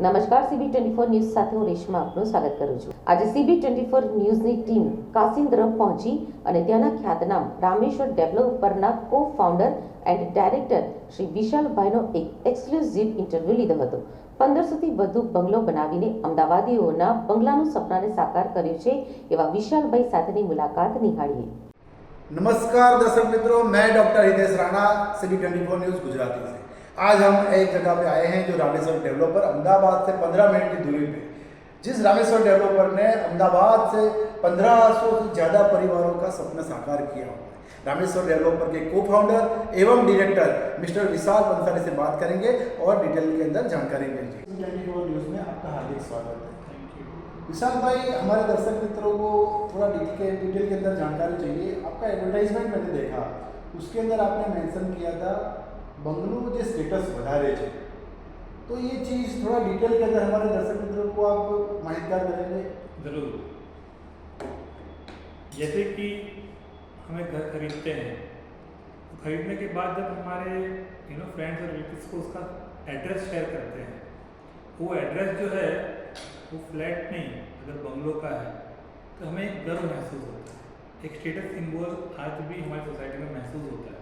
નમસ્કાર CB24 news સાથે હું રેશમા આપનું સ્વાગત કરું છું। આજે CB24 ન્યૂઝની ટીમ કાસિન્દ્ર પહોંચી અને ત્યાંના ખ્યાતનામ રામેશ્વર ડેવલપરના કો-ફાઉન્ડર એન્ડ ડાયરેક્ટર શ્રી વિશાલભાઈનો એક એક્સક્લુઝિવ ઇન્ટરવ્યૂ લીધો હતો। 1500થી વધુ બંગલો બનાવીને અમદાવાદીઓના બંગલાનું સપનાને સાકાર કર્યું છે એવા વિશાલભાઈ સાથેની મુલાકાત નિહાળીએ। नमस्कार दर्शक मित्रों, मैं doctor Hitesh Rana CB24 news Gujarati से। आज हम एक जगह पे आए हैं जो रामेश्वर डेवलपर अहमदाबाद से 15 मिनट की दूरी पे, जिस रामेश्वर डेवलपर ने अहमदाबाद से 1500 से ज़्यादा परिवारों का सपना साकार किया। रामेश्वर डेवलपर के को फाउंडर एवं डायरेक्टर मिस्टर विशाल बंसाली से बात करेंगे और डिटेल के अंदर जानकारी मिलेगी। CB24 न्यूज़ में आपका हार्दिक स्वागत है। विशाल भाई, हमारे दर्शक मित्रों को थोड़ा डिटेल के अंदर जानकारी चाहिए। आपका एडवर्टाइजमेंट मैंने देखा, उसके अंदर आपने मेंशन किया था बंगलो जो स्टेटस बढ़ा रहे थे, तो ये चीज़ थोड़ा डिटेल के अंदर हमारे दर्शक मित्रों को आप माहितगार करेंगे? ज़रूर। जैसे कि हमें घर खरीदते हैं, तो खरीदने के बाद जब हमारे फ्रेंड्स और रिलेटिव्स को उसका एड्रेस शेयर करते हैं, वो एड्रेस जो है वो फ्लैट नहीं, अगर बंगलो का है तो हमें एक गर्व महसूस होता है, एक स्टेटस सिंबल आज भी हमारी सोसाइटी में महसूस होता है।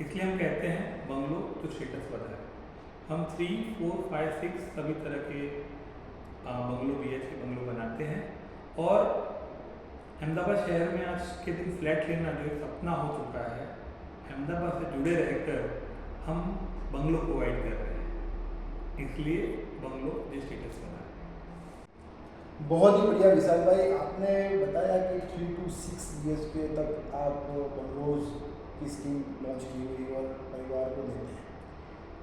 इसलिए हम कहते हैं बंगलो तो स्टेटस बढ़ा है। हम 3, 4, 5, 6 सभी तरह के बंगलो BHK बंगलो बनाते हैं और अहमदाबाद शहर में आज के दिन फ्लैट लेना जो एक सपना हो चुका है, अहमदाबाद से जुड़े रहकर हम बंगलो प्रोवाइड कर रहे हैं, इसलिए बंगलो जो स्टेटस बना है। बहुत ही बढ़िया विशाल भाई, आपने बताया कि 3 to 6 BHK तक आप बंगलोज की स्कीम लॉन्च की हुई और परिवार को देते हैं।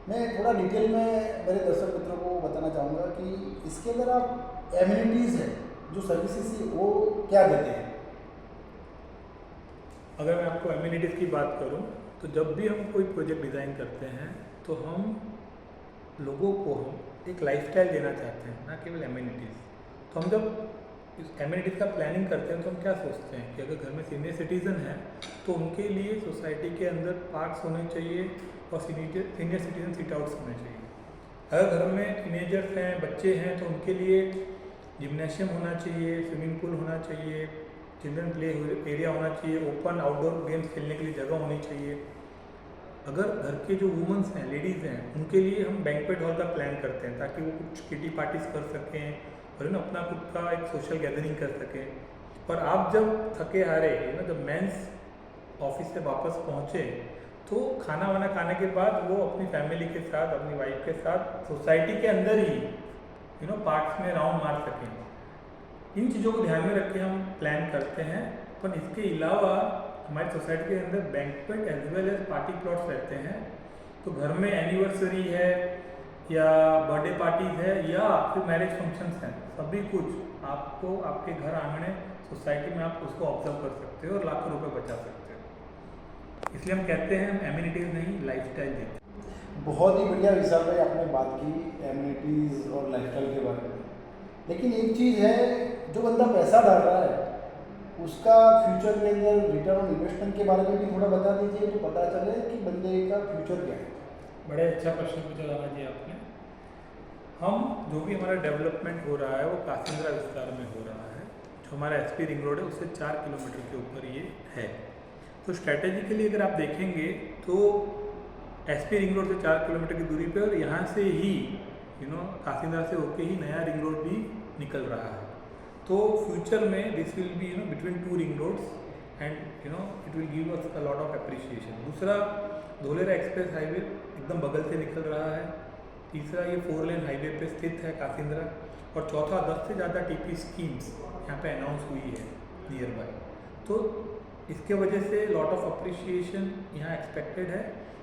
मैं थोड़ा डिटेल में मेरे दर्शक मित्रों को बताना चाहूँगा कि इसके अंदर आप एमिनिटीज़ हैं जो सर्विसेज है वो क्या देते हैं? अगर मैं आपको एमिनिटीज़ की बात करूं तो जब भी हम कोई प्रोजेक्ट डिज़ाइन करते हैं तो हम लोगों को एक लाइफस्टाइल देना चाहते हैं, ना केवल एमिनिटीज़। तो हम जब इस एमिनिटीज़ का प्लानिंग करते हैं तो हम क्या सोचते हैं कि अगर घर में सीनियर सिटीज़न है तो उनके लिए सोसाइटी के अंदर पार्क्स होने चाहिए और सीनियर सिटीज़न सिट आउट्स होने चाहिए। अगर घर में टीनेजर्स हैं, बच्चे हैं, तो उनके लिए जिम्नेशियम होना चाहिए, स्विमिंग पूल होना चाहिए, चिल्ड्रन प्ले एरिया होना चाहिए, ओपन आउटडोर गेम्स खेलने के लिए जगह होनी चाहिए। अगर घर के जो वुमेंस हैं, लेडीज़ हैं, उनके लिए हम बैंक्वेट हॉल का प्लान करते हैं ताकि वो कुछ किटी पार्टीज कर सकें और अपना खुद का एक सोशल गैदरिंग कर सकें। और आप जब थके हारे जब मेंस ऑफिस से वापस पहुँचे तो खाना वाना खाने के बाद वो अपनी फैमिली के साथ, अपनी वाइफ के साथ सोसाइटी के अंदर ही पार्क्स में राउंड मार सकें। इन चीज़ों को ध्यान में रख के हम प्लान करते हैं। पर इसके अलावा हमारी सोसाइटी के अंदर banquet as well as party plots रहते हैं। तो घर में एनिवर्सरी है या बर्थडे पार्टीज है या फिर मैरिज फंक्शंस हैं, सभी कुछ आपको आपके घर आंगने सोसाइटी में आप उसको ऑब्जर्व कर सकते हो और लाखों रुपए बचा सकते हो। इसलिए हम कहते हैं हम एमिनिटीज़ नहीं लाइफस्टाइल देते हैं। बहुत ही बढ़िया विशाल भाई, आपने बात की एमिनिटीज़ और लाइफस्टाइल के बारे में। लेकिन एक चीज़ है, जो बंदा पैसा डाल रहा है उसका फ्यूचर के अंदर रिटर्न ऑन इन्वेस्टमेंट के बारे में भी थोड़ा बता दीजिए, तो पता चले कि बंदे का फ्यूचर क्या है। बड़े अच्छा प्रश्न पूछा राणा जी आपने। हम जो भी हमारा डेवलपमेंट हो रहा है वो कासिंद्रा विस्तार में हो रहा है, जो हमारा SP रिंग रोड है उससे 4 किलोमीटर के ऊपर ये है। तो स्ट्रैटेजिकली अगर आप देखेंगे तो SP रिंग रोड से 4 किलोमीटर की दूरी पे और यहाँ से ही कासिंद्रा से होके ही नया रिंग रोड भी निकल रहा है। तो फ्यूचर में this will be between 2 ring roads and it will give us a lot of appreciation. दूसरा, धोलेरा एक्सप्रेस हाईवे एकदम बगल से निकल रहा है। तीसरा, ये 4 लेन हाईवे पे स्थित है कासिंद्रा। और चौथा, 10 से ज़्यादा TP स्कीम्स यहाँ पे अनाउंस हुई है नियर बाय। तो इसके वजह से लॉट ऑफ अप्रिशिएशन यहाँ एक्सपेक्टेड है।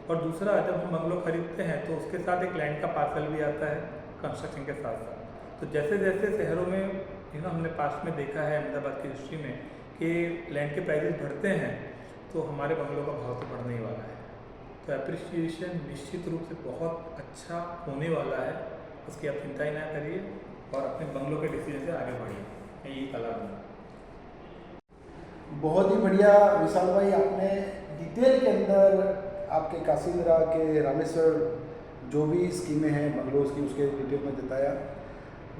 और दूसरा, जब हम बंगलो खरीदते हैं तो उसके साथ एक लैंड का पार्सल भी आता है कंस्ट्रक्शन के साथ साथ। तो जैसे जैसे शहरों में हमने पास्ट में देखा है अहमदाबाद की हिस्ट्री में कि लैंड के प्राइसेस बढ़ते हैं तो हमारे बंगलों का भाव तो बढ़ने ही वाला है। तो एप्रिसिएशन निश्चित रूप से बहुत अच्छा होने वाला है, उसकी आप चिंता ही ना करिए और अपने बंगलों के डिसीजन से आगे बढ़िए। मैं यही सलाह दूँगा। बहुत ही बढ़िया विशाल भाई, आपने डिटेल के अंदर आपके कासिंद्रा के रामेश्वर जो भी स्कीमें हैं बंगलोज की उसके डिटेल में बताया।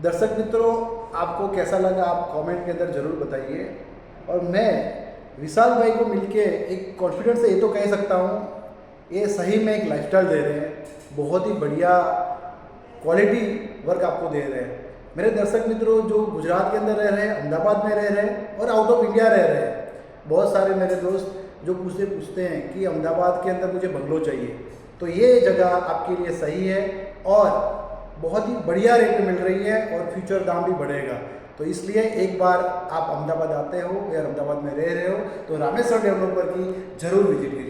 दर्शक मित्रों, आपको कैसा लगा आप कमेंट के अंदर ज़रूर बताइए। और मैं विशाल भाई को मिलके एक कॉन्फिडेंस से ये तो कह सकता हूँ, ये सही में एक लाइफस्टाइल दे रहे हैं, बहुत ही बढ़िया क्वालिटी वर्क आपको दे रहे हैं। मेरे दर्शक मित्रों जो गुजरात के अंदर रह रहे हैं, अहमदाबाद में रह रहे हैं और आउट ऑफ इंडिया रह रहे हैं, बहुत सारे मेरे दोस्त जो पूछते हैं कि अहमदाबाद के अंदर मुझे बंगलो चाहिए, तो ये जगह आपके लिए सही है और बहुत ही बढ़िया रेट में मिल रही है और फ्यूचर दाम भी बढ़ेगा। तो इसलिए एक बार आप अहमदाबाद आते हो या अहमदाबाद में रह रहे हो तो रामेश्वर डेवलपर की जरूर विजिट कीजिए।